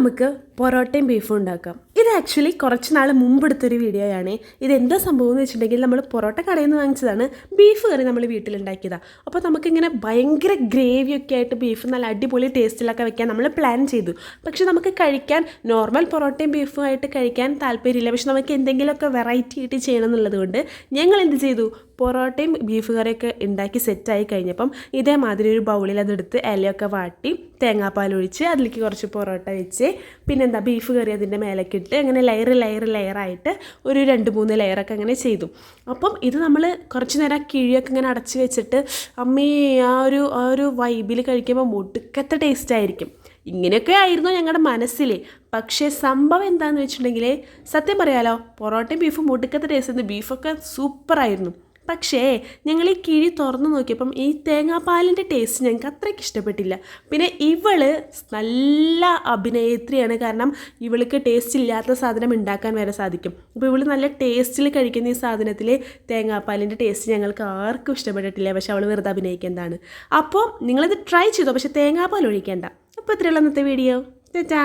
നമുക്ക് പൊറോട്ടയും ബീഫും ഉണ്ടാക്കാം. ഇത് ആക്ച്വലി കുറച്ച് നാൾ മുമ്പെടുത്തൊരു വീഡിയോയാണ്. ഇതെന്താ സംഭവം എന്ന് വെച്ചിട്ടുണ്ടെങ്കിൽ നമ്മൾ പൊറോട്ട കടയിൽ നിന്ന് വാങ്ങിച്ചതാണ്. ബീഫ് കറി നമ്മൾ വീട്ടിലുണ്ടാക്കിയതാണ്. അപ്പോൾ നമുക്കിങ്ങനെ ഭയങ്കര ഗ്രേവിയൊക്കെ ആയിട്ട് ബീഫ് നല്ല അടിപൊളി ടേസ്റ്റിലൊക്കെ വെക്കാൻ നമ്മൾ പ്ലാൻ ചെയ്തു. പക്ഷെ നമുക്ക് കഴിക്കാൻ നോർമൽ പൊറോട്ടയും ബീഫും ആയിട്ട് കഴിക്കാൻ താല്പര്യമില്ല. പക്ഷെ നമുക്ക് എന്തെങ്കിലുമൊക്കെ വെറൈറ്റി ആയിട്ട് ചെയ്യണം എന്നുള്ളത് കൊണ്ട് ഞങ്ങൾ എന്ത് ചെയ്തു, പൊറോട്ടയും ബീഫ് കറിയൊക്കെ ഉണ്ടാക്കി സെറ്റായി കഴിഞ്ഞപ്പം ഇതേമാതിരി ഒരു ബൗളിൽ അതെടുത്ത് ഇലയൊക്കെ വാട്ടി തേങ്ങാപ്പാൽ ഒഴിച്ച് അതിലേക്ക് കുറച്ച് പൊറോട്ട വെച്ച് പിന്നെന്താ ബീഫ് കറി അതിൻ്റെ മേലേക്ക് ഇട്ട് അങ്ങനെ ലെയറായിട്ട് ഒരു 2-3 ലെയറൊക്കെ അങ്ങനെ ചെയ്തു. അപ്പം ഇത് നമ്മൾ കുറച്ച് നേരം കിഴിയൊക്കെ ഇങ്ങനെ അടച്ച് വെച്ചിട്ട് അമ്മേ ആ ഒരു വൈബിൽ കഴിക്കുമ്പോൾ മുടുക്കത്തെ ടേസ്റ്റ് ആയിരിക്കും. ഇങ്ങനെയൊക്കെ ആയിരുന്നു ഞങ്ങളുടെ മനസ്സിൽ. പക്ഷേ സംഭവം എന്താണെന്ന് വെച്ചിട്ടുണ്ടെങ്കിൽ സത്യം പറയാലോ, പൊറോട്ടയും ബീഫും മുടുക്കത്തെ ടേസ്റ്റ്, ബീഫൊക്കെ സൂപ്പറായിരുന്നു. പക്ഷേ ഞങ്ങൾ ഈ കിഴി തുറന്ന് നോക്കിയപ്പം ഈ തേങ്ങാപ്പാലിൻ്റെ ടേസ്റ്റ് ഞങ്ങൾക്ക് അത്രയ്ക്ക് ഇഷ്ടപ്പെട്ടില്ല. പിന്നെ ഇവള് നല്ല അഭിനേത്രിയാണ്, കാരണം ഇവൾക്ക് ടേസ്റ്റ് ഇല്ലാത്ത സാധനം ഉണ്ടാക്കാൻ വരെ സാധിക്കും. അപ്പോൾ ഇവൾ നല്ല ടേസ്റ്റിൽ കഴിക്കുന്ന ഈ സാധനത്തിൽ തേങ്ങാപ്പാലിൻ്റെ ടേസ്റ്റ് ഞങ്ങൾക്ക് ആർക്കും ഇഷ്ടപ്പെട്ടിട്ടില്ല. പക്ഷെ അവൾ വെറുതെ അഭിനയിക്കുന്നതാണ്. അപ്പോൾ നിങ്ങളിത് ട്രൈ ചെയ്തോ, പക്ഷേ തേങ്ങാപ്പാൽ ഒഴിക്കേണ്ട. അപ്പോൾ ഇത്രയുള്ള ഇന്നത്തെ വീഡിയോ. ടാറ്റാ.